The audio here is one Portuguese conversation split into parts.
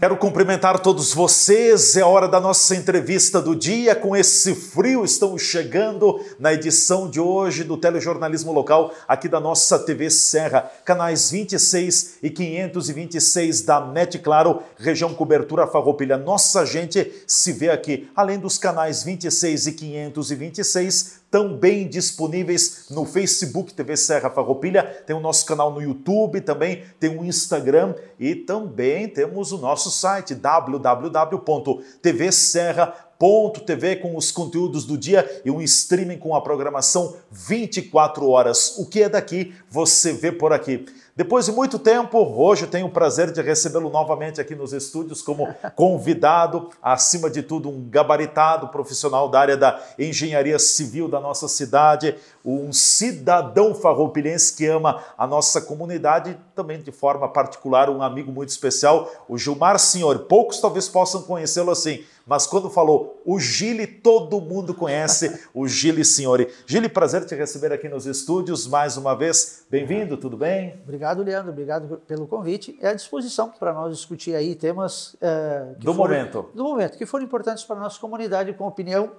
Quero cumprimentar todos vocês, é hora da nossa entrevista do dia. Com esse frio, estamos chegando na edição de hoje do telejornalismo local aqui da nossa TV Serra, canais 26 e 526 da NET Claro, região cobertura Farroupilha. Nossa gente se vê aqui, além dos canais 26 e 526, também disponíveis no Facebook TV Serra Farroupilha, tem o nosso canal no YouTube, também tem o Instagram e também temos o nosso site www.tvserra.tv com os conteúdos do dia e um streaming com a programação 24 horas. O que é daqui, você vê por aqui. Depois de muito tempo, hoje eu tenho o prazer de recebê-lo novamente aqui nos estúdios como convidado, acima de tudo um gabaritado profissional da área da engenharia civil da nossa cidade, um cidadão farroupilhense que ama a nossa comunidade, também de forma particular um amigo muito especial, o Gilmar Signori. Poucos talvez possam conhecê-lo assim, mas quando falou o Gili, todo mundo conhece o Gili Signori. Gili, prazer te receber aqui nos estúdios mais uma vez. Bem-vindo, tudo bem? Obrigado, Leandro. Obrigado pelo convite. É à disposição para nós discutir aí temas do momento, que foram importantes para a nossa comunidade, com opinião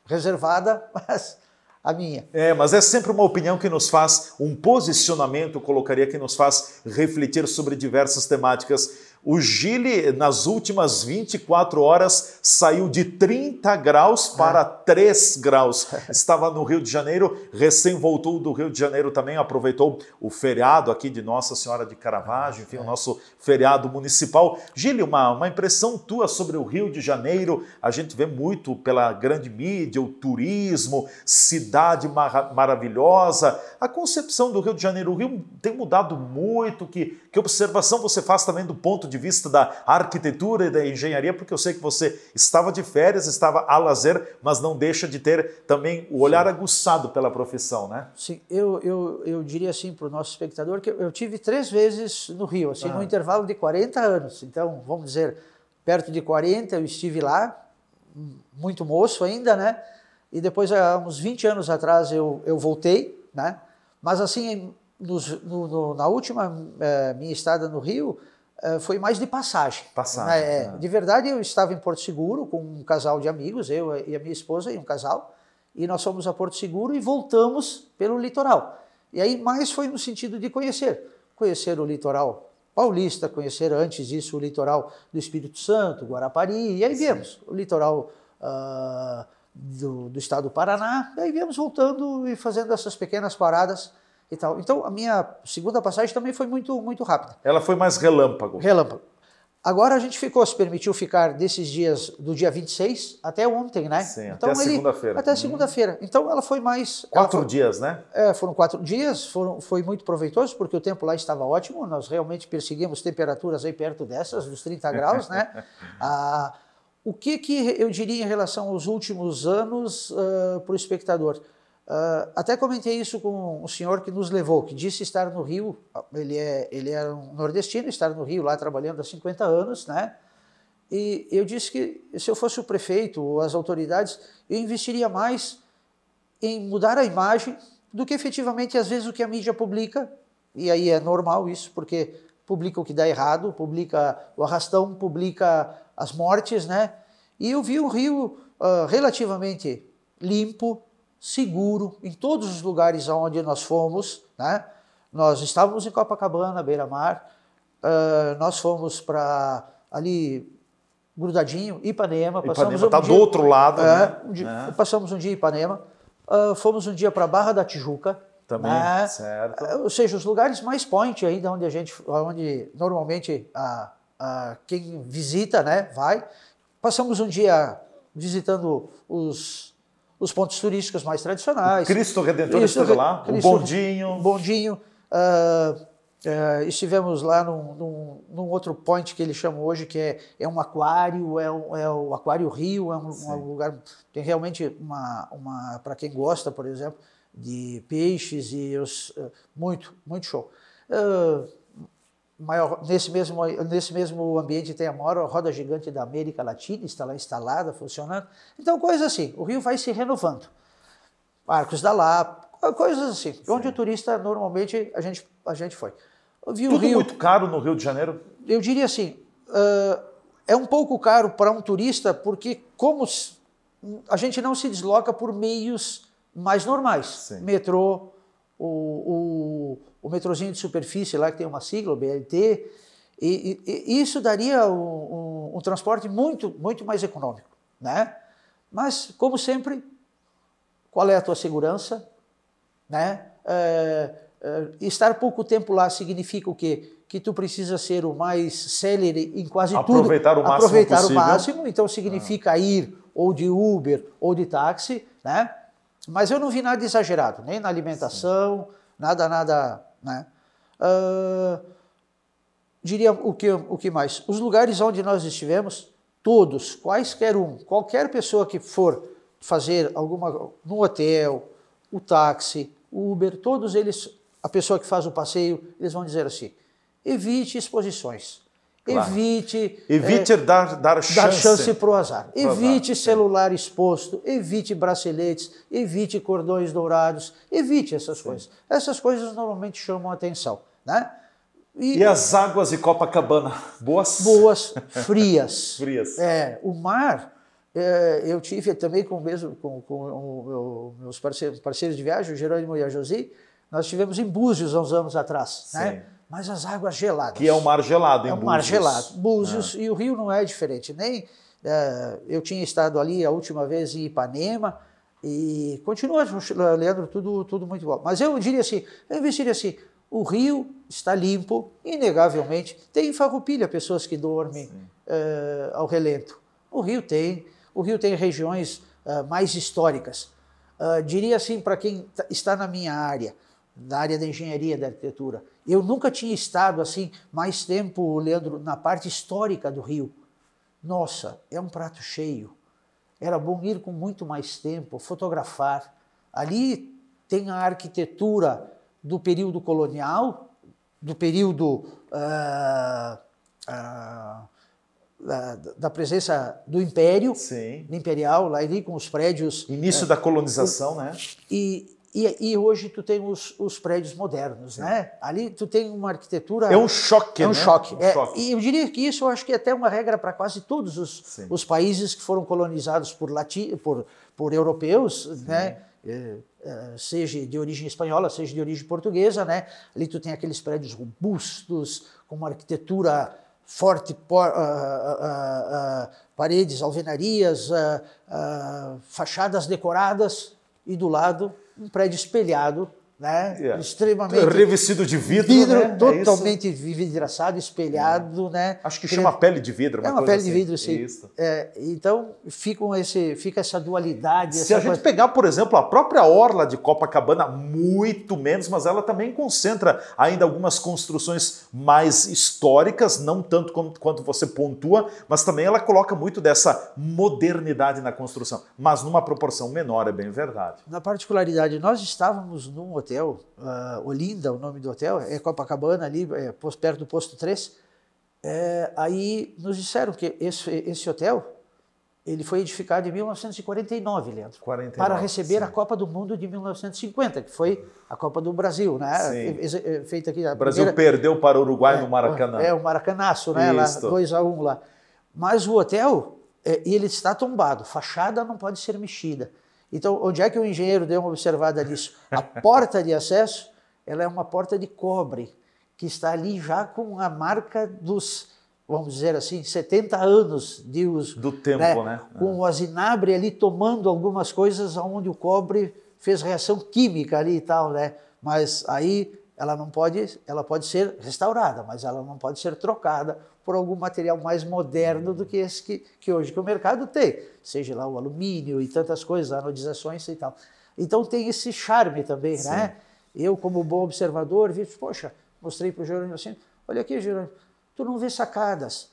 reservada, mas a minha. Mas é sempre uma opinião que nos faz, um posicionamento, eu colocaria, que nos faz refletir sobre diversas temáticas. O Gili, nas últimas 24 horas, saiu de 30 graus para 3 graus. Estava no Rio de Janeiro, recém voltou do Rio de Janeiro também, aproveitou o feriado aqui de Nossa Senhora de Caravaggio, enfim, o nosso feriado municipal. Gili, uma impressão tua sobre o Rio de Janeiro? A gente vê muito pela grande mídia, o turismo, cidade maravilhosa. A concepção do Rio de Janeiro, o Rio tem mudado muito. Que observação você faz também do ponto de vista da arquitetura e da engenharia, porque eu sei que você estava de férias, estava a lazer, mas não deixa de ter também o olhar aguçado pela profissão, né? Sim, eu diria assim para o nosso espectador que eu tive 3 vezes no Rio, assim, num intervalo de 40 anos. Então, vamos dizer, perto de 40 eu estive lá, muito moço ainda, né? E depois, há uns 20 anos atrás, eu voltei, né? Mas assim, na última minha estada no Rio, foi mais de passagem. De verdade, eu estava em Porto Seguro com um casal de amigos, eu e a minha esposa e um casal, e nós fomos a Porto Seguro e voltamos pelo litoral. E aí mais foi no sentido de conhecer o litoral paulista, conhecer antes disso o litoral do Espírito Santo, Guarapari, e aí viemos o litoral do estado do Paraná, e aí viemos voltando e fazendo essas pequenas paradas e tal. Então, a minha segunda passagem também foi muito, muito rápida. Ela foi mais relâmpago. Relâmpago. Agora a gente se permitiu ficar desses dias, do dia 26 até ontem, né? Sim, então, até segunda-feira. Até segunda-feira. Então, ela foi mais... 4 dias, né? Foram 4 dias, foi muito proveitoso, porque o tempo lá estava ótimo, nós realmente perseguimos temperaturas aí perto dessas, dos 30 graus, né? O que eu diria em relação aos últimos anos para o espectador? Até comentei isso com o senhor que nos levou, que disse estar no Rio, ele é um nordestino, estar no Rio lá trabalhando há 50 anos, né? E eu disse que se eu fosse o prefeito ou as autoridades, eu investiria mais em mudar a imagem do que efetivamente, às vezes, o que a mídia publica, e aí é normal isso, porque publica o que dá errado, publica o arrastão, publica as mortes, né? E eu vi o Rio relativamente limpo, seguro, em todos os lugares onde nós fomos, né? Nós estávamos em Copacabana, beira-mar, nós fomos para ali, Grudadinho, Ipanema. Está do outro lado, né? Passamos um dia em Ipanema, fomos um dia para Barra da Tijuca. Também, certo. Ou seja, os lugares mais point ainda, onde normalmente quem visita, né, vai. Passamos um dia visitando os pontos turísticos mais tradicionais. Cristo Redentor esteve lá, o Bondinho. Estivemos lá num outro point que eles chamam hoje, que é um aquário, é o Aquário Rio, é um lugar, tem realmente para quem gosta, por exemplo, de peixes e muito show. Nesse mesmo ambiente tem a maior roda gigante da América Latina, está lá instalada, funcionando. Então, coisas assim, o Rio vai se renovando. Arcos da Lapa, coisas assim, onde o turista normalmente a gente foi. Tudo muito caro no Rio de Janeiro? Eu diria assim, é um pouco caro para um turista, porque como a gente não se desloca por meios mais normais. Sim. Metrô, o metrozinho de superfície lá que tem uma sigla, o BRT, e isso daria um transporte muito, muito mais econômico, né? Mas, como sempre, qual é a tua segurança, né? Estar pouco tempo lá significa o quê? Que tu precisa ser o mais célere em quase aproveitar tudo. O máximo aproveitar possível. o máximo, então significa ir ou de Uber ou de táxi, né? Mas eu não vi nada exagerado, nem na alimentação, nada, né? Diria o que mais? Os lugares onde nós estivemos, todos, qualquer pessoa que for fazer no hotel, o táxi, o Uber, todos eles, a pessoa que faz o passeio, eles vão dizer assim: evite exposições. Claro. Evite dar chance para o azar. Evite celular exposto, evite braceletes, evite cordões dourados, evite essas coisas. Essas coisas normalmente chamam a atenção, né? E as águas de Copacabana? Boas? Boas, frias. Frias. O mar, eu tive também com meus parceiros de viagem, o Jerônimo e a Josi, nós estivemos em Búzios há uns anos atrás, né? Mas as águas geladas. Que é o mar gelado em Búzios. É o mar gelado. Búzios e o Rio não é diferente. Eu tinha estado ali a última vez em Ipanema e continua, Leandro, tudo muito bom. Mas eu diria assim, o Rio está limpo, inegavelmente. Tem em Farroupilha pessoas que dormem ao relento. O Rio tem regiões mais históricas. Diria assim, para quem está na minha área, na área da engenharia, da arquitetura, eu nunca tinha estado assim mais tempo, Leandro, na parte histórica do Rio. Nossa, é um prato cheio. Era bom ir com muito mais tempo, fotografar. Ali tem a arquitetura do período colonial, do período da presença do Império, imperial, lá ali com os prédios... Início da colonização, né? E hoje tu tem os prédios modernos, né? Ali tu tem uma arquitetura... É um choque, né? Um choque. E eu diria que isso eu acho que é até uma regra para quase todos os países que foram colonizados por europeus, né? Seja de origem espanhola, seja de origem portuguesa, né? Ali tu tem aqueles prédios robustos, com uma arquitetura forte, paredes, alvenarias, fachadas decoradas, e do lado um prédio espelhado, né? Extremamente revestido de vidro, né? Totalmente vidraçado, espelhado, né? Acho que chama pele de vidro. Uma pele de vidro, sim. Então fica essa dualidade. Se a gente pegar, por exemplo, a própria orla de Copacabana, muito menos, mas ela também concentra ainda algumas construções mais históricas, não tanto quanto você pontua, mas também ela coloca muito dessa modernidade na construção, mas numa proporção menor, é bem verdade. Na particularidade, nós estávamos num hotel, Olinda, o nome do hotel, é Copacabana, ali perto do posto 3. Aí nos disseram que esse hotel ele foi edificado em 1949, Leandro, para receber a Copa do Mundo de 1950, que foi a Copa do Brasil, né? Feita aqui. O Brasil perdeu para o Uruguai no Maracanã. O Maracanaço, né? Lá, 2-1 lá. Mas o hotel, ele está tombado, fachada não pode ser mexida. Então, onde é que o engenheiro deu uma observada nisso? A porta de acesso, ela é uma porta de cobre, que está ali já com a marca dos, vamos dizer assim, 70 anos de uso. Do tempo, né? Com o azinabre ali tomando algumas coisas onde o cobre fez reação química ali e tal, né? Mas aí ela pode ser restaurada, mas ela não pode ser trocada por algum material mais moderno do que esse que hoje que o mercado tem, seja lá o alumínio e tantas coisas, anodizações e tal. Então tem esse charme também, né? Eu, como bom observador, vi, poxa, mostrei para o Jerônimo assim, olha aqui, Jerônimo, tu não vê sacadas.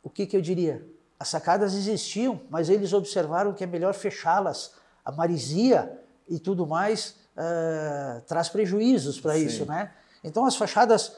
O que eu diria? As sacadas existiam, mas eles observaram que é melhor fechá-las. A maresia e tudo mais traz prejuízos para isso, né? Então as fachadas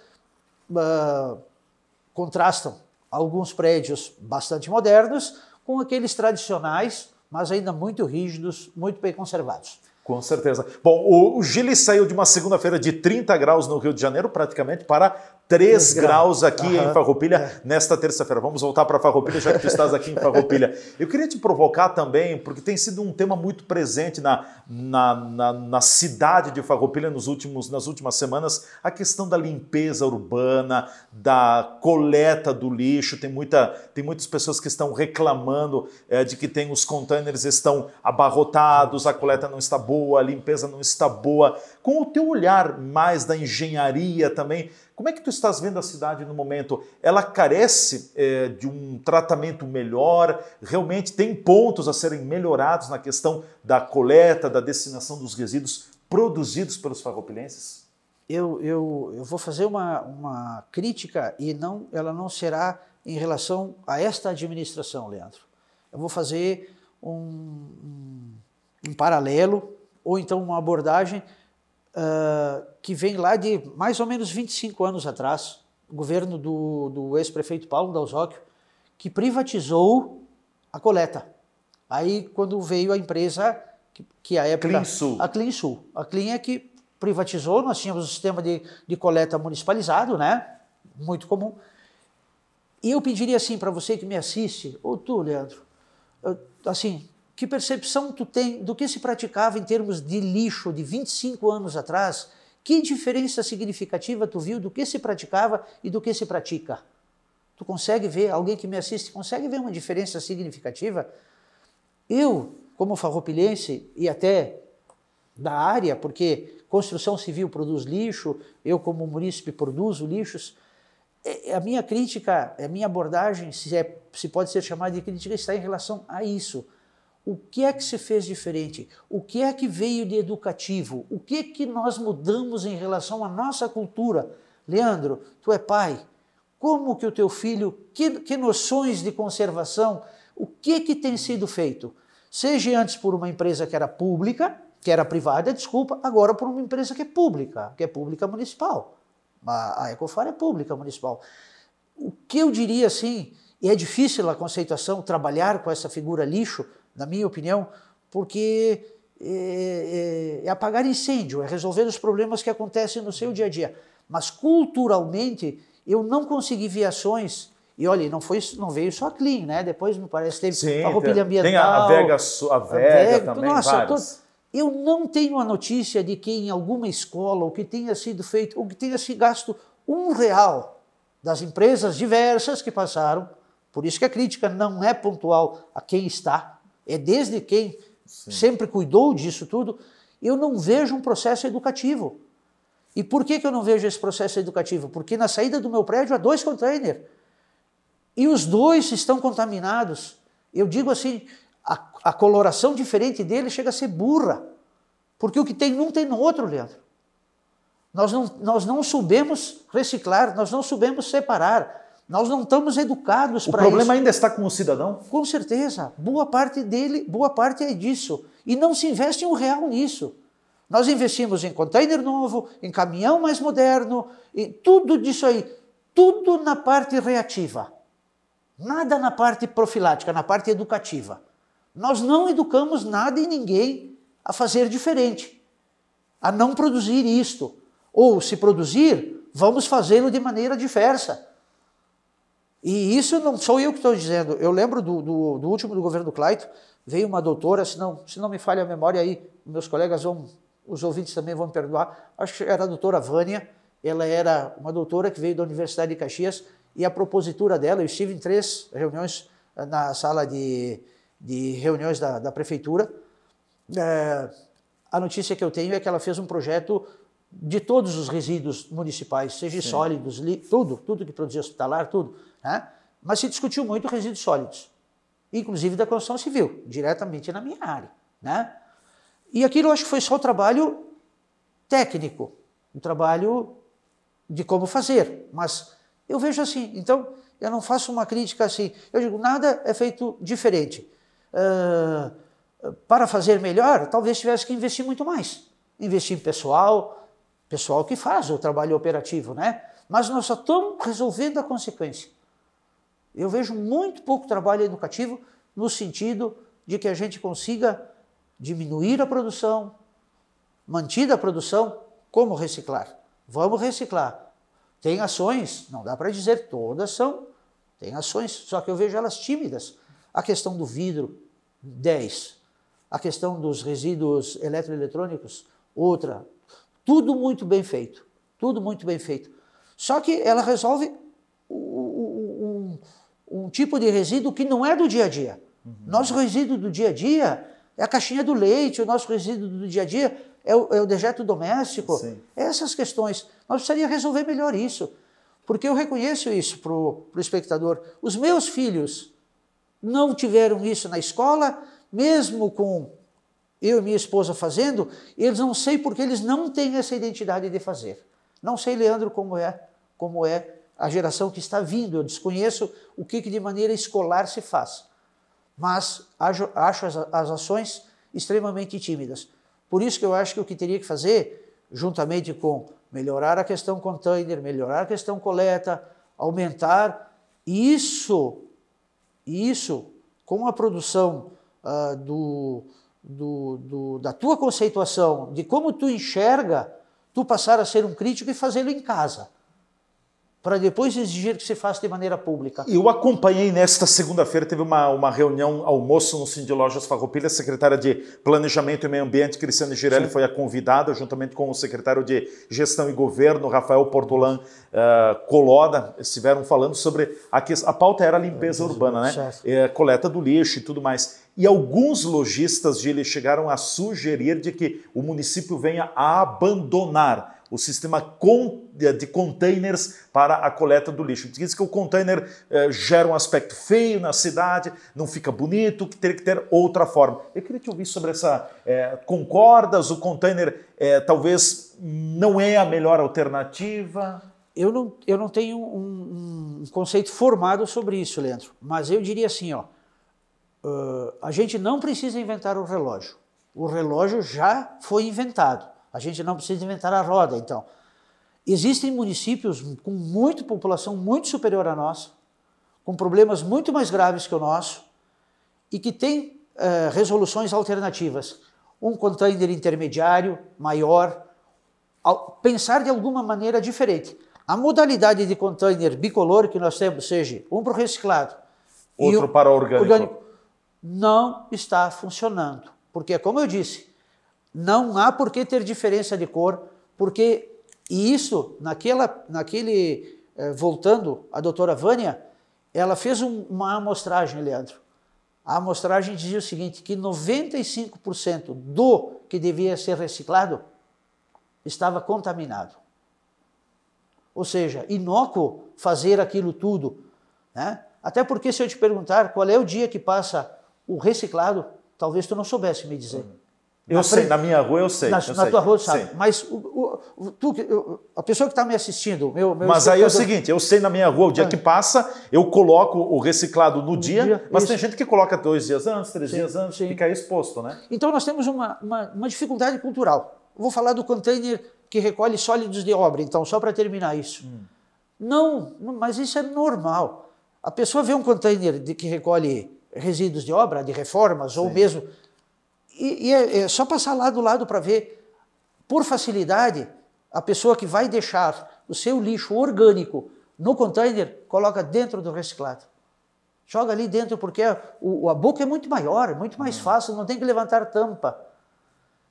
contrastam alguns prédios bastante modernos com aqueles tradicionais, mas ainda muito rígidos, muito bem conservados. Com certeza. Bom, o Gili saiu de uma segunda-feira de 30 graus no Rio de Janeiro, praticamente, para 3 graus aqui em Farroupilha nesta terça-feira. Vamos voltar para Farroupilha, já que tu estás aqui em Farroupilha. Eu queria te provocar também, porque tem sido um tema muito presente na cidade de Farroupilha nas últimas semanas, a questão da limpeza urbana, da coleta do lixo. Tem muitas pessoas que estão reclamando de que os containers estão abarrotados, a coleta não está boa, a limpeza não está boa. Com o teu olhar mais da engenharia também, como é que tu estás vendo a cidade no momento? Ela carece de um tratamento melhor? Realmente tem pontos a serem melhorados na questão da coleta, da destinação dos resíduos produzidos pelos farroupilenses? Eu vou fazer uma crítica e ela não será em relação a esta administração, Leandro. Eu vou fazer um paralelo ou então uma abordagem que vem lá de mais ou menos 25 anos atrás, o governo do ex-prefeito Paulo Dalzocchio, que privatizou a coleta. Aí quando veio a empresa, que a época... CleanSul. A CleanSul. A Clean é que privatizou, nós tínhamos o sistema de coleta municipalizado, né? Muito comum. E eu pediria assim para você que me assiste, ou tu, Leandro, assim... Que percepção tu tem do que se praticava em termos de lixo de 25 anos atrás? Que diferença significativa tu viu do que se praticava e do que se pratica? Tu consegue ver, alguém que me assiste, consegue ver uma diferença significativa? Eu, como farroupilhense e até da área, porque construção civil produz lixo, eu como munícipe produzo lixos, a minha crítica, a minha abordagem, se pode ser chamada de crítica, está em relação a isso. O que é que se fez diferente? O que é que veio de educativo? O que é que nós mudamos em relação à nossa cultura? Leandro, tu é pai. Como que o teu filho, que noções de conservação, o que é que tem sido feito? Seja antes por uma empresa que era pública, que era privada, desculpa, agora por uma empresa que é pública municipal. A Ecofar é pública municipal. O que eu diria assim, e é difícil a conceituação, trabalhar com essa figura lixo, na minha opinião, porque é apagar incêndio, é resolver os problemas que acontecem no seu dia a dia. Mas culturalmente, eu não consegui ver ações, e olha, não veio só a Clean, né? Depois me parece que teve Farroupilha Ambiental. Tem a Vega também, várias. Eu não tenho a notícia de que em alguma escola, o que tenha sido feito, o que tenha se gasto R$1 das empresas diversas que passaram, por isso que a crítica não é pontual a quem está, é desde quem sempre cuidou disso tudo, eu não vejo um processo educativo. E por que eu não vejo esse processo educativo? Porque na saída do meu prédio há 2 containers. E os 2 estão contaminados. Eu digo assim, a coloração diferente dele chega a ser burra. Porque o que tem num tem no outro, Leandro. Nós não soubemos reciclar, nós não soubemos separar. Nós não estamos educados para isso. O problema ainda está com o cidadão? Com certeza. Boa parte é disso. E não se investe R$1 nisso. Nós investimos em container novo, em caminhão mais moderno, em tudo disso aí. Tudo na parte reativa. Nada na parte profilática, na parte educativa. Nós não educamos nada e ninguém a fazer diferente. A não produzir isto. Ou, se produzir, vamos fazê-lo de maneira diversa. E isso não sou eu que estou dizendo. Eu lembro do último do governo do Clayton, veio uma doutora, se não me falha a memória aí, meus colegas os ouvintes também vão me perdoar, acho que era a doutora Vânia, ela era uma doutora que veio da Universidade de Caxias, e a propositura dela, eu estive em 3 reuniões na sala de reuniões da prefeitura, a notícia que eu tenho é que ela fez um projeto de todos os resíduos municipais, seja sólidos, tudo que produzia hospitalar, tudo, né? Mas se discutiu muito resíduos sólidos, inclusive da construção civil, diretamente na minha área, né? E aquilo eu acho que foi só o trabalho técnico, um trabalho de como fazer, mas eu vejo assim, então eu não faço uma crítica assim, eu digo, nada é feito diferente. Para fazer melhor, talvez tivesse que investir muito mais, investir em pessoal que faz o trabalho operativo, né? Mas nós só estamos resolvendo a consequência. Eu vejo muito pouco trabalho educativo no sentido de que a gente consiga diminuir a produção, mantida a produção, como reciclar. Vamos reciclar. Tem ações, não dá para dizer todas são, tem ações, só que eu vejo elas tímidas. A questão do vidro, 10. A questão dos resíduos eletroeletrônicos, outra. Tudo muito bem feito, tudo muito bem feito. Só que ela resolve um tipo de resíduo que não é do dia a dia. Nosso resíduo do dia a dia é a caixinha do leite, o nosso resíduo do dia a dia é o dejeto doméstico. Sim. Essas questões. Nós precisaríamos resolver melhor isso. Porque eu reconheço isso para o espectador. Os meus filhos não tiveram isso na escola, mesmo com eu e minha esposa fazendo, eles não sei porque eles não têm essa identidade de fazer. Não sei, Leandro, como é a geração que está vindo. Eu desconheço o que de maneira escolar se faz. Mas acho as ações extremamente tímidas. Por isso que eu acho que o que teria que fazer, juntamente com melhorar a questão container, melhorar a questão coleta, aumentar isso com a produção da tua conceituação, de como tu enxerga, tu passar a ser um crítico e fazê-lo em casa, para depois exigir que se faça de maneira pública. Eu acompanhei nesta segunda-feira, teve uma reunião, almoço no Cindy Lojas Farroupilha, a secretária de Planejamento e Meio Ambiente, Cristiane Girelli, foi a convidada, juntamente com o secretário de Gestão e Governo, Rafael Portolan Coloda, estiveram falando sobre a pauta era a limpeza urbana, né? Coleta do lixo e tudo mais. E alguns lojistas, Gili, chegaram a sugerir de que o município venha a abandonar o sistema de containers para a coleta do lixo. Diz que o container gera um aspecto feio na cidade, não fica bonito, que teria que ter outra forma. Eu queria te ouvir sobre essa... concordas? O container talvez não é a melhor alternativa? Eu não tenho um conceito formado sobre isso, Leandro, mas eu diria assim, ó, a gente não precisa inventar o relógio. O relógio já foi inventado. A gente não precisa inventar a roda, então. Existem municípios com muita população muito superior à nossa, com problemas muito mais graves que o nosso, e que têm resoluções alternativas. Um container intermediário, maior, pensar de alguma maneira diferente. A modalidade de container bicolor que nós temos, seja um para o reciclado, outro para o orgânico, não está funcionando. Porque, como eu disse, não há por que ter diferença de cor, porque isso, voltando à doutora Vânia, ela fez uma amostragem, Leandro. A amostragem dizia o seguinte, que 95% do que devia ser reciclado estava contaminado. Ou seja, inócuo fazer aquilo tudo, né? Até porque se eu te perguntar qual é o dia que passa o reciclado, talvez tu não soubesse me dizer. Eu sei, na minha rua eu sei. Na tua rua sabe, mas a pessoa que está me assistindo... Mas aí é o seguinte, eu sei na minha rua o dia que passa, eu coloco o reciclado no dia, mas tem gente que coloca 2 dias antes, 3 dias antes, fica exposto, né? Então nós temos uma dificuldade cultural. Vou falar do container que recolhe sólidos de obra, então, só para terminar isso. Não, mas isso é normal. A pessoa vê um container que recolhe resíduos de obra, de reformas, ou mesmo... E é só passar lá do lado para ver, por facilidade, a pessoa que vai deixar o seu lixo orgânico no container, coloca dentro do reciclado. Joga ali dentro porque a boca é muito maior, é muito mais fácil, não tem que levantar tampa.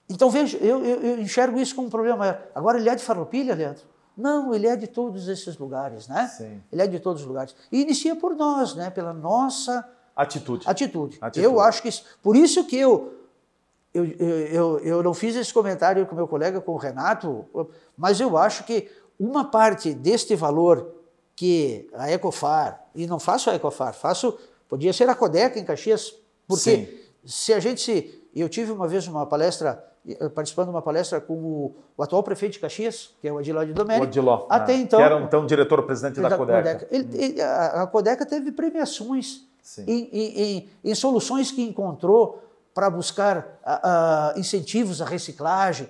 Então, veja, eu enxergo isso como um problema maior. Agora, ele é de Farroupilha, Leandro? Não, ele é de todos esses lugares, né? Sim. Ele é de todos os lugares. E inicia por nós, né? Pela nossa... Atitude. Eu acho que isso... Por isso que eu não fiz esse comentário com meu colega, com o Renato, mas eu acho que uma parte deste valor que a Ecofar, e não faço a Ecofar, podia ser a Codeca em Caxias, porque eu tive uma vez participando de uma palestra com o atual prefeito de Caxias, que é o Adiló de Domenico. O Adiló, até então, que era então diretor-presidente da Codeca. A Codeca teve premiações em soluções que encontrou para buscar incentivos à reciclagem,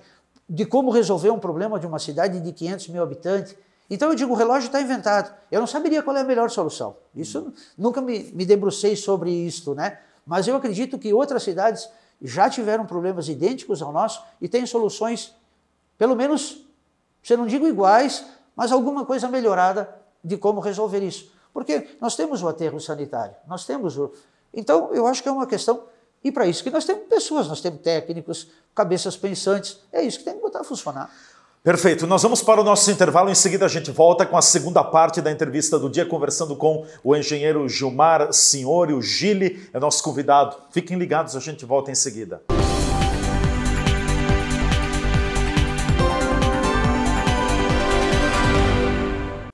de como resolver um problema de uma cidade de 500 mil habitantes. Então eu digo, o relógio está inventado. Eu não saberia qual é a melhor solução. Isso, nunca me debrucei sobre isso, né? Mas eu acredito que outras cidades já tiveram problemas idênticos ao nosso e têm soluções, pelo menos, se eu não digo iguais, mas alguma coisa melhorada de como resolver isso. Porque nós temos o aterro sanitário, nós temos o... Então, eu acho que é uma questão, e para isso que nós temos pessoas, nós temos técnicos, cabeças pensantes, é isso que tem que botar a funcionar. Perfeito, nós vamos para o nosso intervalo, em seguida a gente volta com a segunda parte da entrevista do dia, conversando com o engenheiro Gilmar Signori, o Gili, é nosso convidado. Fiquem ligados, a gente volta em seguida.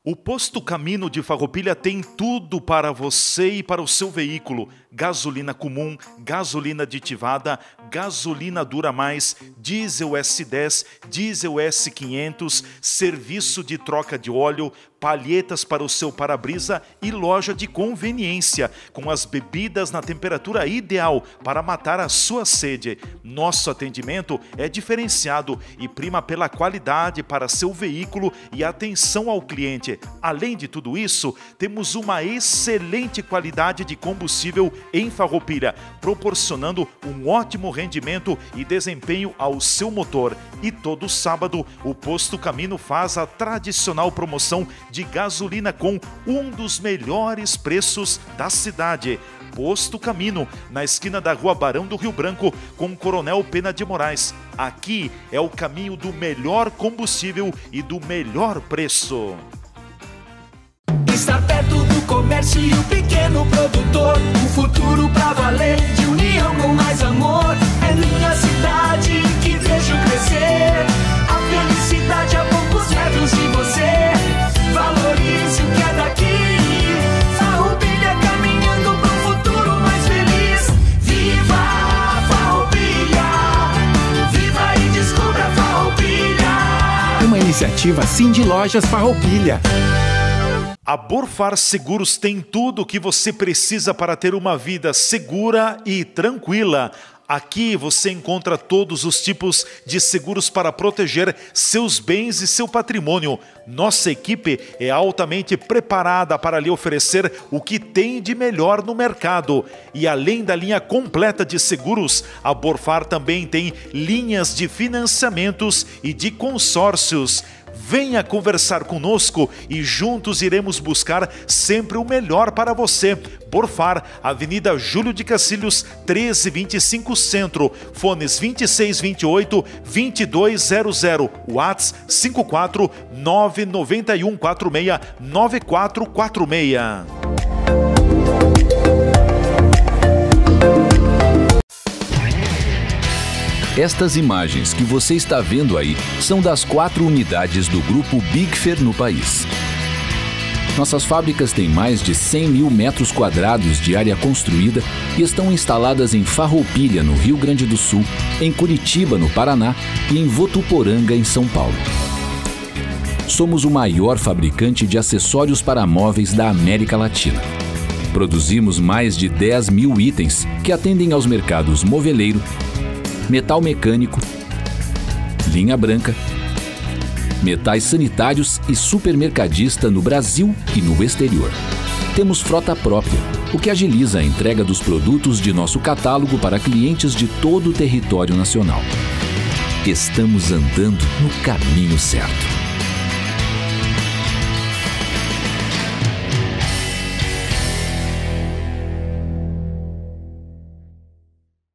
O Posto Camino de Farroupilha tem tudo para você e para o seu veículo. Gasolina comum, gasolina aditivada, gasolina Dura Mais, diesel S10, diesel S500, serviço de troca de óleo, palhetas para o seu para-brisa e loja de conveniência, com as bebidas na temperatura ideal para matar a sua sede. Nosso atendimento é diferenciado e prima pela qualidade para seu veículo e atenção ao cliente. Além de tudo isso, temos uma excelente qualidade de combustível em Farroupilha, proporcionando um ótimo rendimento e desempenho ao seu motor. E todo sábado, o Posto Camino faz a tradicional promoção de gasolina com um dos melhores preços da cidade. Posto Camino, na esquina da Rua Barão do Rio Branco, com Coronel Pena de Moraes. Aqui é o caminho do melhor combustível e do melhor preço. Estar perto do comércio e o pequeno produtor, o futuro pra valer, de união com mais amor. É minha cidade que vejo crescer, a felicidade a poucos metros de você. Valorize o que é daqui, Farroupilha caminhando pro futuro mais feliz. Viva Farroupilha, viva e descubra Farroupilha. Uma iniciativa Cindy Lojas Farroupilha. A Borfar Seguros tem tudo o que você precisa para ter uma vida segura e tranquila. Aqui você encontra todos os tipos de seguros para proteger seus bens e seu patrimônio. Nossa equipe é altamente preparada para lhe oferecer o que tem de melhor no mercado. E além da linha completa de seguros, a Borfar também tem linhas de financiamentos e de consórcios. Venha conversar conosco e juntos iremos buscar sempre o melhor para você. Borfar, Avenida Júlio de Cacilhos, 1325 Centro, fones 2628-2200, WhatsApp 54991469446. Estas imagens que você está vendo aí são das 4 unidades do Grupo Bigfer no país. Nossas fábricas têm mais de 100 mil metros quadrados de área construída e estão instaladas em Farroupilha, no Rio Grande do Sul, em Curitiba, no Paraná e em Votuporanga, em São Paulo. Somos o maior fabricante de acessórios para móveis da América Latina. Produzimos mais de 10 mil itens que atendem aos mercados moveleiro, metal mecânico, linha branca, metais sanitários e supermercadista no Brasil e no exterior. Temos frota própria, o que agiliza a entrega dos produtos de nosso catálogo para clientes de todo o território nacional. Estamos andando no caminho certo.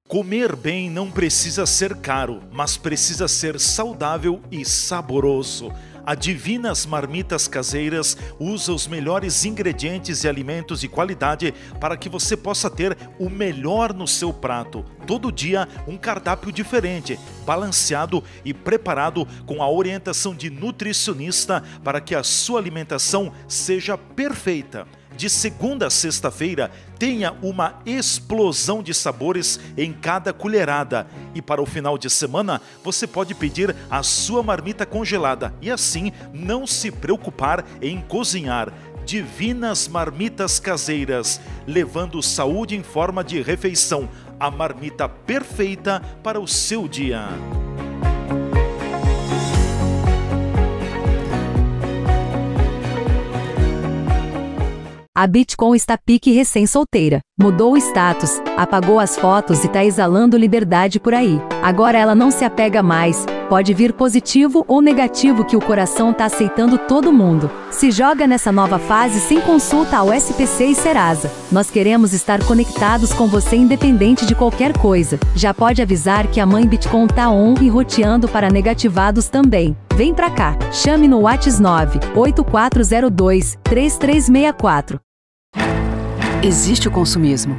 Comer bem não precisa ser caro, mas precisa ser saudável e saboroso. A Divinas Marmitas Caseiras usa os melhores ingredientes e alimentos de qualidade para que você possa ter o melhor no seu prato. Todo dia um cardápio diferente, balanceado e preparado com a orientação de nutricionista para que a sua alimentação seja perfeita. De segunda a sexta-feira, tenha uma explosão de sabores em cada colherada. E para o final de semana, você pode pedir a sua marmita congelada e assim não se preocupar em cozinhar. Divinas Marmitas Caseiras, levando saúde em forma de refeição. A marmita perfeita para o seu dia. A Bitcoin está pique recém-solteira. Mudou o status, apagou as fotos e tá exalando liberdade por aí. Agora ela não se apega mais, Pode vir positivo ou negativo, que o coração tá aceitando todo mundo. Se joga nessa nova fase sem consulta ao SPC e Serasa. Nós queremos estar conectados com você independente de qualquer coisa. Já pode avisar que a mãe Bitcoin tá on e roteando para negativados também. Vem pra cá, chame no WhatsApp 98402-3364. Existe o consumismo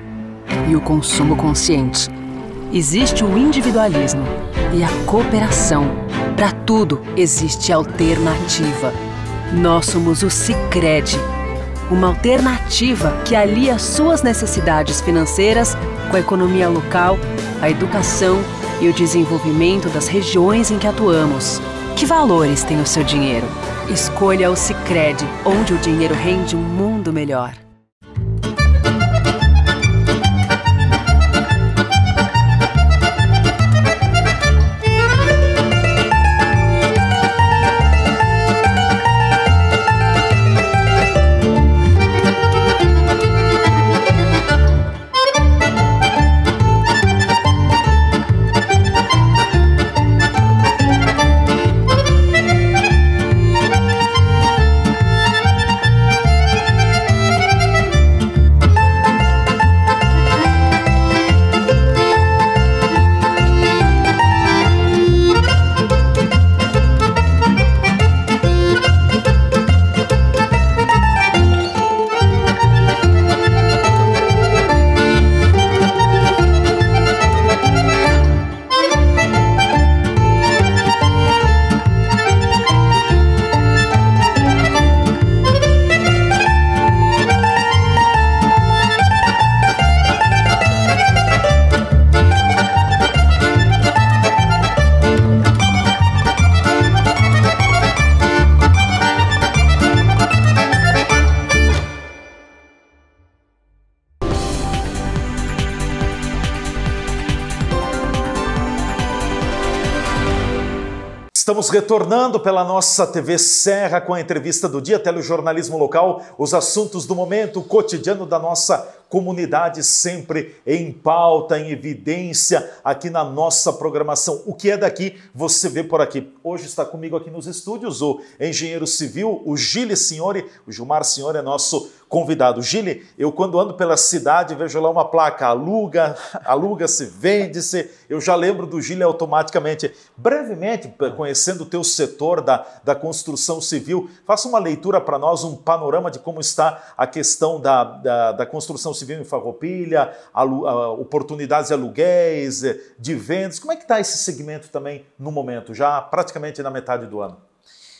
e o consumo consciente. Existe o individualismo e a cooperação. Para tudo existe alternativa. Nós somos o Sicredi, uma alternativa que alia suas necessidades financeiras com a economia local, a educação e o desenvolvimento das regiões em que atuamos. Que valores tem o seu dinheiro? Escolha o Sicredi, onde o dinheiro rende um mundo melhor. Estamos retornando pela nossa TV Serra com a entrevista do dia, telejornalismo local, os assuntos do momento, o cotidiano da nossa comunidade sempre em pauta, em evidência aqui na nossa programação. O que é daqui, você vê por aqui. Hoje está comigo aqui nos estúdios o engenheiro civil, o Gili Signori. O Gilmar Signori é nosso convidado. Gili, eu quando ando pela cidade vejo lá uma placa, aluga-se, vende-se. Eu já lembro do Gili automaticamente. Brevemente, conhecendo o teu setor da construção civil, faça uma leitura para nós, um panorama de como está a questão da construção civil em Farroupilha, oportunidades de aluguéis, de vendas. Como é que está esse segmento também no momento, já praticamente na metade do ano?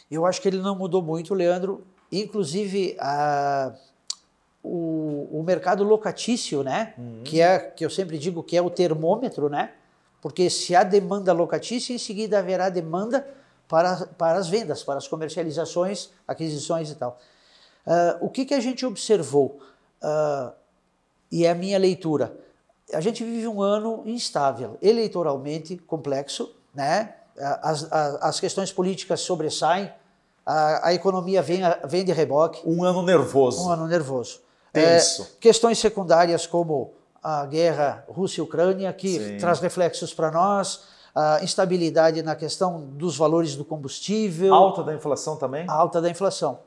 Eu acho que ele não mudou muito, Leandro. Inclusive, o mercado locatício, né? Que eu sempre digo que é o termômetro, né? Porque se há demanda locatícia, em seguida haverá demanda para as vendas, para as comercializações, aquisições e tal. O que a gente observou? E é a minha leitura. A gente vive um ano instável, eleitoralmente complexo, né? As questões políticas sobressaem, a economia vem de reboque. Um ano nervoso. Um ano nervoso. Tenso. Questões secundárias como a guerra Rússia-Ucrânia, que Sim. traz reflexos para nós, a instabilidade na questão dos valores do combustível. Alta da inflação também? A alta da inflação.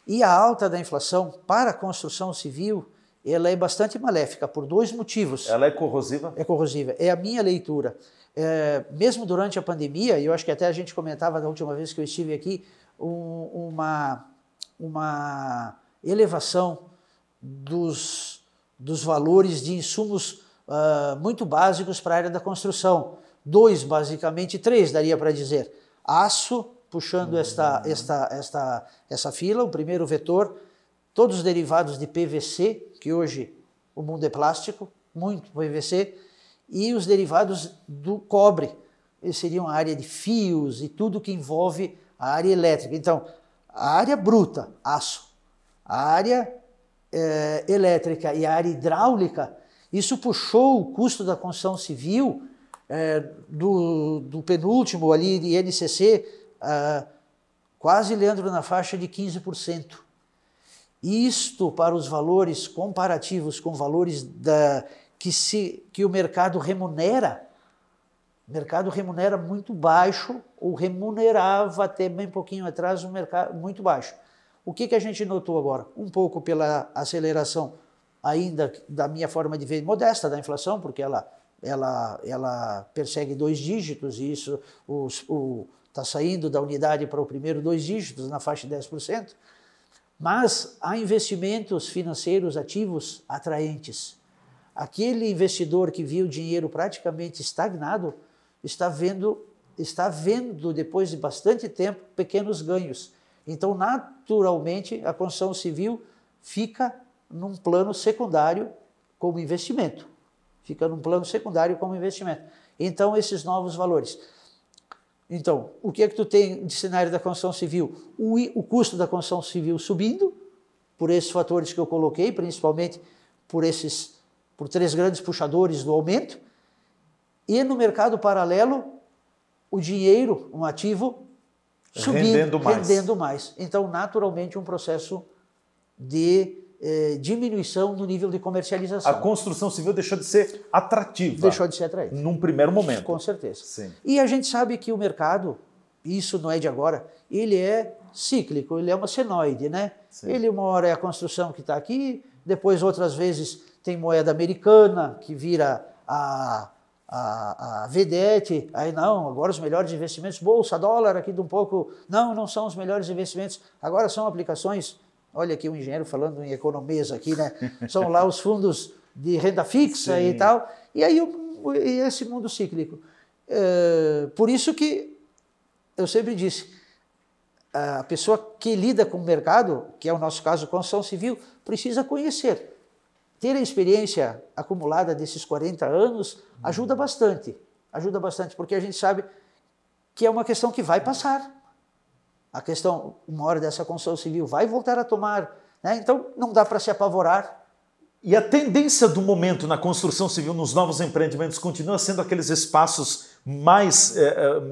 E a alta da inflação para a construção civil, ela é bastante maléfica por dois motivos. Ela é corrosiva? É corrosiva. É a minha leitura. Mesmo durante a pandemia, e eu acho que até a gente comentava da última vez que eu estive aqui, uma elevação dos valores de insumos muito básicos para a área da construção. Basicamente três, daria para dizer. Aço, puxando essa fila, o primeiro vetor, todos os derivados de PVC, que hoje o mundo é plástico, muito PVC, e os derivados do cobre. Eles seriam a área de fios e tudo que envolve a área elétrica. Então, a área bruta, aço, a área elétrica e a área hidráulica, isso puxou o custo da construção civil do penúltimo ali de INCC, quase, Leandro, na faixa de 15%. Isto para os valores comparativos com valores que o mercado remunera, O mercado remunera muito baixo, ou remunerava até bem pouquinho atrás um mercado muito baixo. O que a gente notou agora? Um pouco pela aceleração ainda da minha forma de ver modesta da inflação, porque ela persegue 2 dígitos e isso está saindo da unidade para o primeiro 2 dígitos, na faixa de 10%, mas há investimentos financeiros ativos atraentes. Aquele investidor que viu o dinheiro praticamente estagnado está vendo, depois de bastante tempo, pequenos ganhos. Então, naturalmente, a construção civil fica num plano secundário como investimento. Então, esses novos valores. Então, o que é que tu tem de cenário da construção civil? O custo da construção civil subindo, por esses fatores que eu coloquei, principalmente por 3 grandes puxadores do aumento, e no mercado paralelo, o dinheiro, um ativo, subindo, rendendo mais. Então, naturalmente, um processo de diminuição no nível de comercialização. A construção civil deixou de ser atrativa. Deixou de ser atrativa. Num primeiro momento. Com certeza. Sim. E a gente sabe que o mercado, isso não é de agora, ele é cíclico, ele é uma senoide, né? Sim. Ele uma hora é a construção que está aqui, depois outras vezes tem moeda americana que vira a vedete, aí não, agora os melhores investimentos, bolsa, dólar, aqui de um pouco, não são os melhores investimentos, agora são aplicações, olha aqui um engenheiro falando em economias aqui, né? São lá os fundos de renda fixa. Sim. E tal, e aí esse mundo cíclico. Por isso que eu sempre disse, a pessoa que lida com o mercado, que é o nosso caso, construção civil, precisa conhecer. Ter a experiência acumulada desses 40 anos ajuda bastante, porque a gente sabe que é uma questão que vai passar. A questão, uma hora dessa construção civil vai voltar a tomar, né? Então não dá para se apavorar. E a tendência do momento na construção civil, nos novos empreendimentos, continua sendo aqueles espaços mais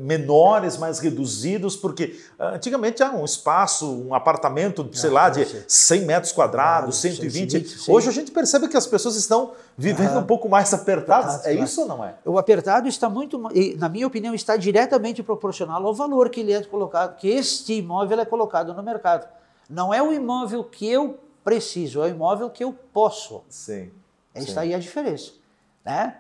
menores, mais reduzidos, porque antigamente era um espaço, um apartamento, sei lá, de 100 metros quadrados, 120. Hoje a gente percebe que as pessoas estão vivendo um pouco mais apertadas. É isso ou não é? O apertado está muito, na minha opinião, está diretamente proporcional ao valor que ele é colocado, que este imóvel é colocado no mercado. Não é o imóvel que eu preciso, é o imóvel que eu posso. Sim. Está aí a diferença, né?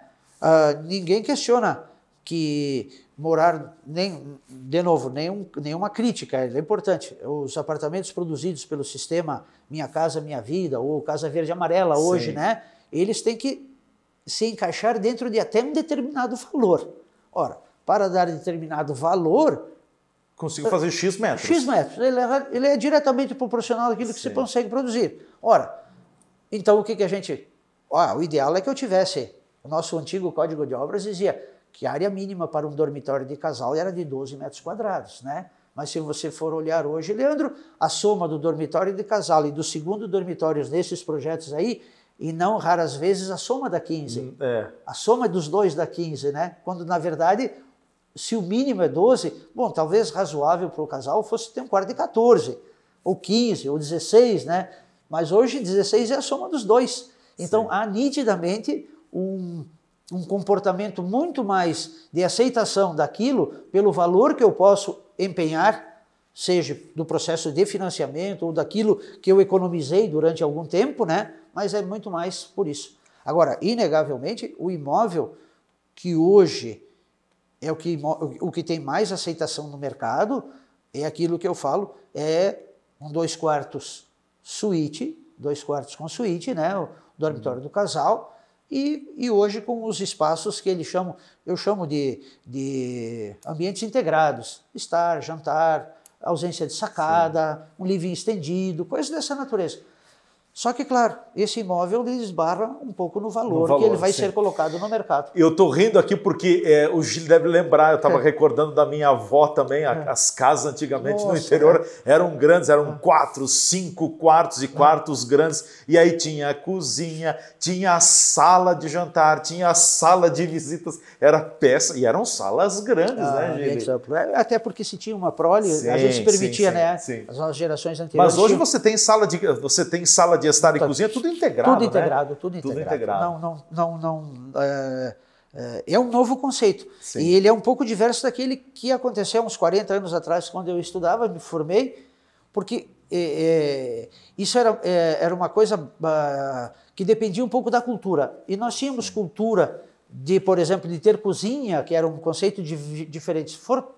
Ninguém questiona que morar, nenhuma crítica, é importante. Os apartamentos produzidos pelo sistema Minha Casa Minha Vida, ou Casa Verde Amarela hoje, né? Eles têm que se encaixar dentro de até um determinado valor. Ora, para dar determinado valor, consigo fazer X metros. X metros. Ele é diretamente proporcional àquilo que você consegue produzir. Ora, então o que a gente... o ideal é que eu tivesse... O nosso antigo Código de Obras dizia que a área mínima para um dormitório de casal era de 12 metros quadrados, né? Mas se você for olhar hoje, Leandro, a soma do dormitório de casal e do segundo dormitório nesses projetos aí, e não raras vezes a soma da 15. A soma dos dois dá 15, né? Quando, na verdade... Se o mínimo é 12, bom, talvez razoável para o casal fosse ter um quarto de 14, ou 15, ou 16, né? Mas hoje 16 é a soma dos dois. Então há nitidamente um comportamento muito mais de aceitação daquilo pelo valor que eu posso empenhar, seja do processo de financiamento ou daquilo que eu economizei durante algum tempo, né? Mas é muito mais por isso. Agora, inegavelmente, o imóvel que hoje é o que tem mais aceitação no mercado, é aquilo que eu falo, é um 2 quartos suíte, 2 quartos com suíte, né, o dormitório do casal, e hoje com os espaços que eu chamo de ambientes integrados, estar, jantar, ausência de sacada, um living estendido, coisas dessa natureza. Só que, claro, esse imóvel esbarra um pouco no valor que ele vai ser colocado no mercado. Eu estou rindo aqui porque o Gil deve lembrar, eu estava recordando da minha avó também, as casas antigamente no interior eram grandes, eram 4, 5 quartos e quartos grandes, e aí tinha a cozinha, tinha a sala de jantar, tinha a sala de visitas, era peça, e eram salas grandes, né, Gil? Até porque se tinha uma prole, a gente se permitia, né? As nossas gerações anteriores. Mas hoje você tem sala de estar e cozinha, tudo integrado, tudo integrado, né? tudo integrado. É um novo conceito. Sim. E ele é um pouco diverso daquele que aconteceu uns 40 anos atrás, quando eu estudava, me formei, porque isso era uma coisa que dependia um pouco da cultura. E nós tínhamos cultura de, por exemplo, de ter cozinha, que era um conceito diferente. Se for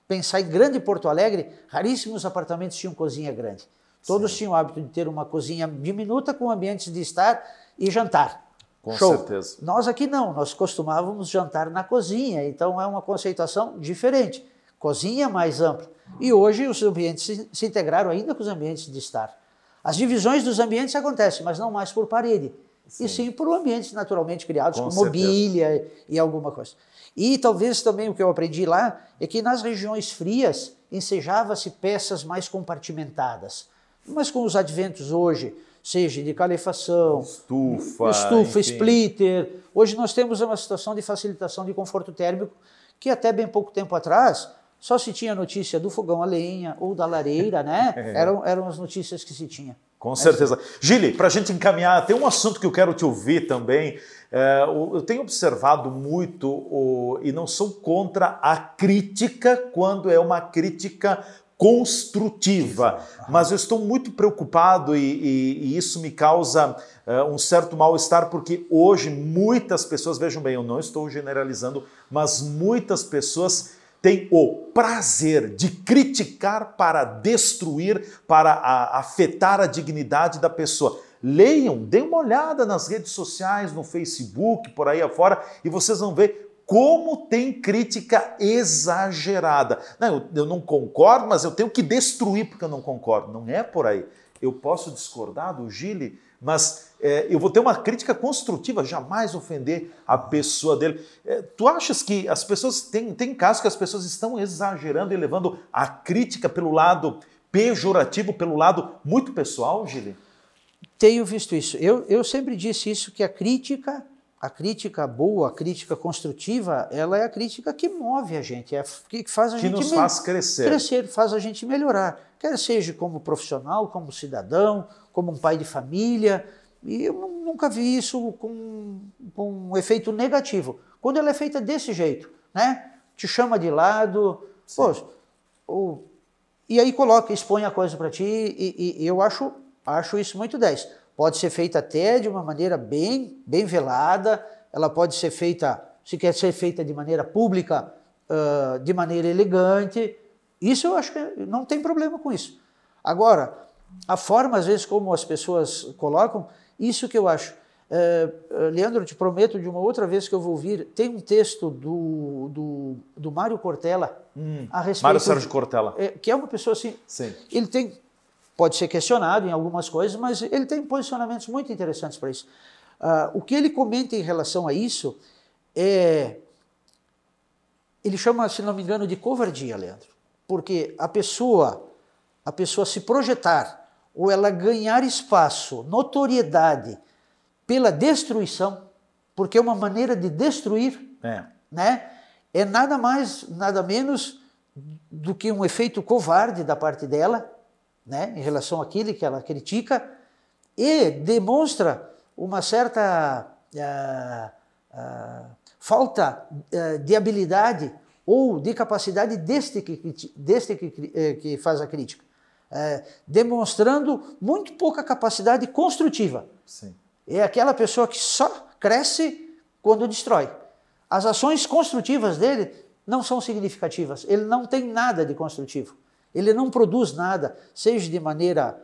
pensar em grande Porto Alegre, raríssimos apartamentos tinham cozinha grande. Todos tinham o hábito de ter uma cozinha diminuta com ambientes de estar e jantar. Com Show. certeza. Nós aqui não, nós costumávamos jantar na cozinha, então é uma conceituação diferente. Cozinha mais ampla. E hoje os ambientes se integraram ainda com os ambientes de estar. As divisões dos ambientes acontecem, mas não mais por parede, e sim por ambientes naturalmente criados, com mobília e alguma coisa. E talvez também o que eu aprendi lá é que nas regiões frias ensejava-se peças mais compartimentadas. Mas com os adventos hoje, seja de calefação, estufa, splitter. Hoje nós temos uma situação de facilitação de conforto térmico que até bem pouco tempo atrás só se tinha notícia do fogão a lenha ou da lareira, né? Eram as notícias que se tinha. Com certeza. Gili, para a gente encaminhar, tem um assunto que eu quero te ouvir também. Eu tenho observado muito, e não sou contra a crítica quando é uma crítica construtiva, mas eu estou muito preocupado e isso me causa um certo mal-estar, porque hoje muitas pessoas, vejam bem, eu não estou generalizando, mas muitas pessoas têm o prazer de criticar para destruir, para afetar a dignidade da pessoa. Leiam, deem uma olhada nas redes sociais, no Facebook, por aí afora, e vocês vão ver como tem crítica exagerada. Não, eu não concordo, mas eu tenho que destruir porque eu não concordo. Não é por aí. Eu posso discordar do Gili, mas eu vou ter uma crítica construtiva, jamais ofender a pessoa dele. Tu achas que as pessoas... Tem casos que as pessoas estão exagerando e levando a crítica pelo lado pejorativo, pelo lado muito pessoal, Gili? Tenho visto isso. Eu sempre disse isso, que a crítica boa, a crítica construtiva, ela é a crítica que move a gente, que faz a gente... Que nos faz crescer. Faz a gente melhorar. Quer seja como profissional, como cidadão, como um pai de família. E eu nunca vi isso com um efeito negativo. Quando ela é feita desse jeito, né? Te chama de lado, e aí expõe a coisa para ti, e eu acho isso muito 10. Pode ser feita até de uma maneira bem velada, ela pode ser feita, se quer ser feita de maneira pública, de maneira elegante. Isso eu acho que não tem problema com isso. Agora, a forma, às vezes, como as pessoas colocam, isso que eu acho. Leandro, te prometo, de uma outra vez que eu vou ouvir, tem um texto do Mário Cortella a respeito... Mário Sérgio Cortella. Que é uma pessoa assim... Sim. Ele tem... Pode ser questionado em algumas coisas, mas ele tem posicionamentos muito interessantes para isso. O que ele comenta em relação a isso ele chama, se não me engano, de covardia, Leandro. Porque a pessoa se projetar ou ela ganhar espaço, notoriedade pela destruição, porque é uma maneira de destruir, né? É nada mais, nada menos do que um efeito covarde da parte dela, né, em relação àquilo que ela critica, e demonstra uma certa falta de habilidade ou de capacidade deste que faz a crítica, demonstrando muito pouca capacidade construtiva. Sim. É aquela pessoa que só cresce quando destrói. As ações construtivas dele não são significativas, ele não tem nada de construtivo. Ele não produz nada, seja de maneira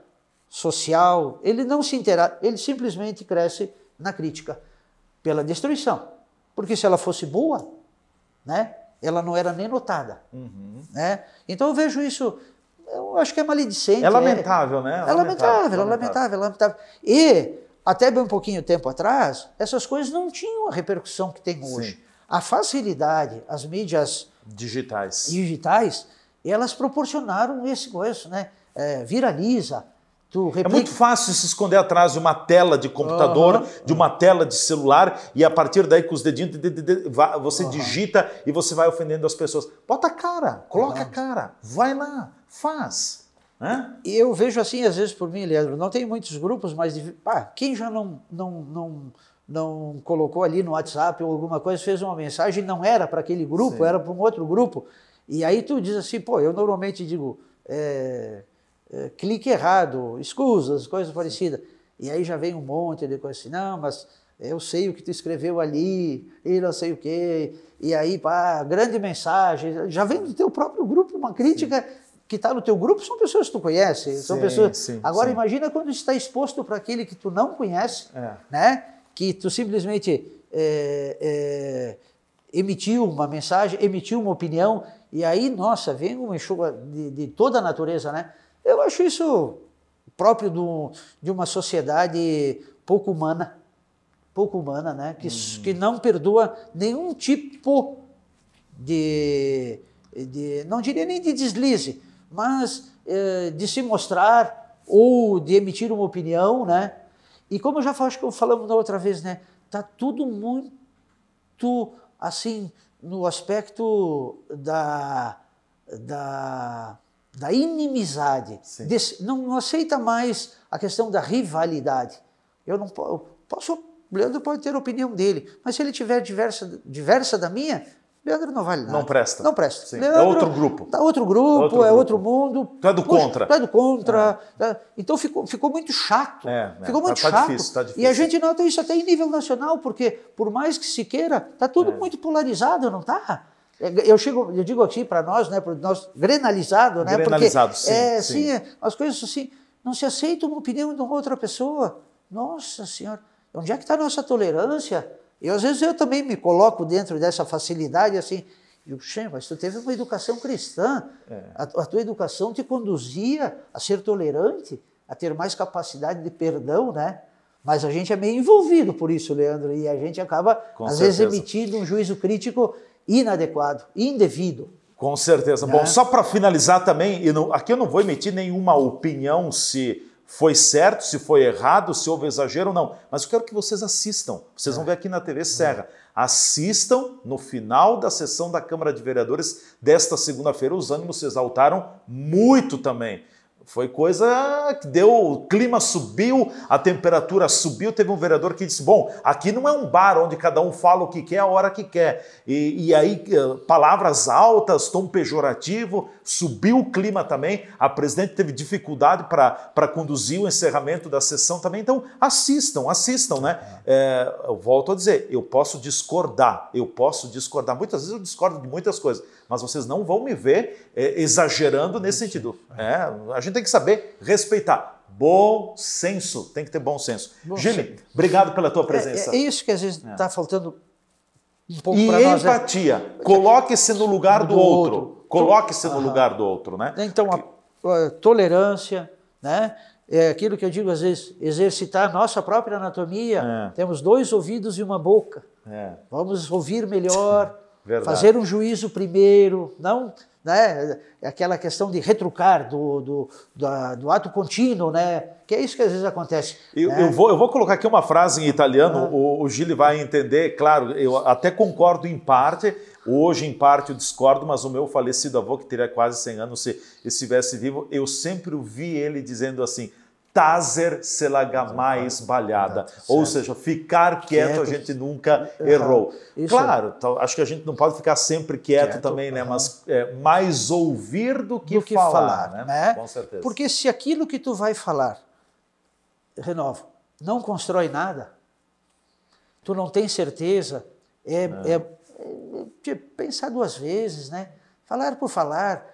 social, ele não se interage, ele simplesmente cresce na crítica, pela destruição. Porque se ela fosse boa, né, ela não era nem notada. Né? Então eu vejo isso, eu acho que é maledicente. É lamentável, né? É lamentável. E, até bem um pouquinho tempo atrás, essas coisas não tinham a repercussão que tem hoje. Sim. A facilidade, as mídias digitais, elas proporcionaram esse coisa, né? Viraliza. É muito fácil se esconder atrás de uma tela de computador, de uma tela de celular, e a partir daí com os dedinhos você digita e você vai ofendendo as pessoas. Bota a cara, coloca a cara, vai lá, faz. E eu vejo assim, às vezes por mim, Leandro, não tem muitos grupos, mas quem já não não colocou ali no WhatsApp ou alguma coisa, fez uma mensagem, não era para aquele grupo, era para um outro grupo. E aí tu diz assim, pô, eu normalmente digo, clique errado, escusas, coisas parecidas. E aí já vem um monte de coisa assim, não, mas eu sei o que tu escreveu ali, e não sei o quê. E aí, pá, grande mensagem, já vem do teu próprio grupo, uma crítica que está no teu grupo, são pessoas que tu conhece, são pessoas... Agora imagina quando está exposto para aquele que tu não conhece, né? Que tu simplesmente emitiu uma mensagem, emitiu uma opinião, e aí, nossa, vem uma enxuga de toda a natureza, né? Eu acho isso próprio de uma sociedade pouco humana, né? Que não perdoa nenhum tipo de não diria nem de deslize, mas de se mostrar ou de emitir uma opinião, né? E como eu já acho que falamos da outra vez, né? Tá tudo muito assim no aspecto da inimizade. Não aceita mais a questão da rivalidade. Eu não posso. O Leandro pode ter a opinião dele, mas se ele tiver diversa da minha, Leandro não vale nada. Não presta. Não presta. Sim. Leandro, é outro grupo. Outro mundo. Tu é do contra. Tu é do contra. Então ficou muito chato. Ficou muito chato. Tá difícil. E a gente nota isso até em nível nacional, porque por mais que se queira, tá tudo muito polarizado, não tá? Eu digo aqui para nós, né, para nós grenalizado, né? Grenalizado, porque sim. As coisas assim, não se aceita uma opinião de uma outra pessoa. Nossa Senhora, onde é que está a nossa tolerância? Às vezes eu também me coloco dentro dessa facilidade assim, mas tu teve uma educação cristã, a tua educação te conduzia a ser tolerante, a ter mais capacidade de perdão, né? Mas a gente é meio envolvido por isso, Leandro, e a gente acaba, às vezes, emitindo um juízo crítico inadequado, indevido. Com certeza. Bom, só para finalizar também, aqui eu não vou emitir nenhuma opinião se foi certo, se foi errado, se houve exagero ou não, mas eu quero que vocês assistam. Vocês vão ver aqui na TV Serra. Assistam no final da sessão da Câmara de Vereadores desta segunda-feira. Os ânimos se exaltaram muito também. Foi coisa que deu, o clima subiu, a temperatura subiu, teve um vereador que disse, bom, aqui não é um bar onde cada um fala o que quer, a hora que quer. E aí, palavras altas, tom pejorativo, subiu o clima também, a presidente teve dificuldade para conduzir o encerramento da sessão também, então assistam, né? Eu volto a dizer, eu posso discordar, muitas vezes eu discordo de muitas coisas, mas vocês não vão me ver exagerando nesse sentido. A gente tem que saber respeitar. Bom senso, tem que ter bom senso. Gili, obrigado pela tua presença. É isso que às vezes está faltando um pouco para nós. E empatia. Coloque-se no lugar do outro. Coloque-se no lugar do outro, né? Então, a tolerância, né? É aquilo que eu digo às vezes, exercitar a nossa própria anatomia. Temos 2 ouvidos e uma boca. Vamos ouvir melhor. Verdade. Fazer um juízo primeiro, não, né, aquela questão de retrucar do ato contínuo, né, que é isso que às vezes acontece. Eu vou colocar aqui uma frase em italiano, o Gili vai entender, claro, eu até concordo em parte, hoje em parte eu discordo, mas o meu falecido avô, que teria quase 100 anos, se estivesse vivo, eu sempre ouvi ele dizendo assim, tazer se la jamais balhada. Ou seja, ficar quieto a gente nunca errou. Claro, acho que a gente não pode ficar sempre quieto também, né? Mas mais ouvir do que falar, né? Com certeza. Porque se aquilo que tu vai falar, renovo, não constrói nada, tu não tem certeza, pensar 2 vezes, né? Falar por falar,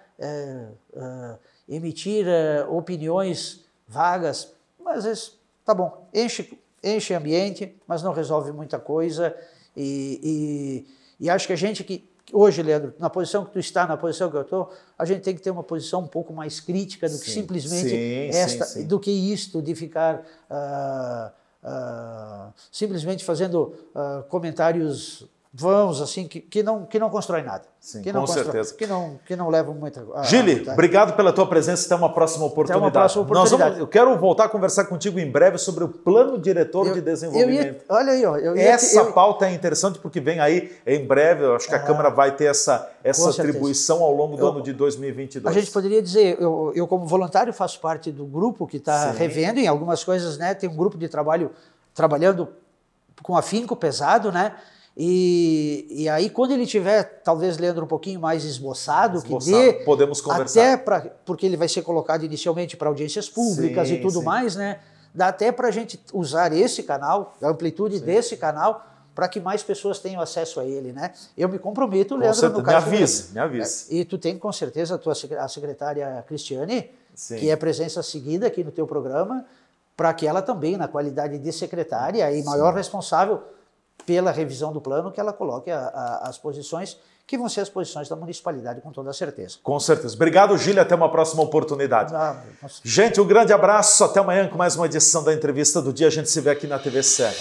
emitir opiniões vagas, mas às vezes, tá bom, enche ambiente, mas não resolve muita coisa, e acho que a gente que hoje, Leandro, na posição que tu está, na posição que eu estou, a gente tem que ter uma posição um pouco mais crítica do que simplesmente do que isto de ficar simplesmente fazendo comentários vãos, assim, que não constrói nada. Sim, com certeza. Que não levam muita... Gili, obrigado pela tua presença, até uma próxima oportunidade. Eu quero voltar a conversar contigo em breve sobre o Plano Diretor de Desenvolvimento. Olha aí, ó. Essa pauta é interessante porque vem aí em breve, eu acho que a Câmara vai ter essa atribuição ao longo do ano de 2022. A gente poderia dizer, eu como voluntário faço parte do grupo que está revendo em algumas coisas, né? Tem um grupo de trabalho trabalhando com afinco pesado, né? E aí, quando ele tiver, talvez, Leandro, um pouquinho mais esboçado, que dê, podemos conversar. até porque ele vai ser colocado inicialmente para audiências públicas e tudo mais, né? Dá até para a gente usar esse canal, a amplitude desse canal, para que mais pessoas tenham acesso a ele, né? Eu me comprometo, Leandro, no caso... Me avise. E tu tem, com certeza, a secretária Cristiane, que é presença seguida aqui no teu programa, para que ela também, na qualidade de secretária e maior responsável pela revisão do plano, que ela coloque as posições, que vão ser as posições da municipalidade, com toda certeza. Com certeza. Obrigado, Gílio. Até uma próxima oportunidade. Gente, um grande abraço. Até amanhã com mais uma edição da Entrevista do Dia. A gente se vê aqui na TV Serra.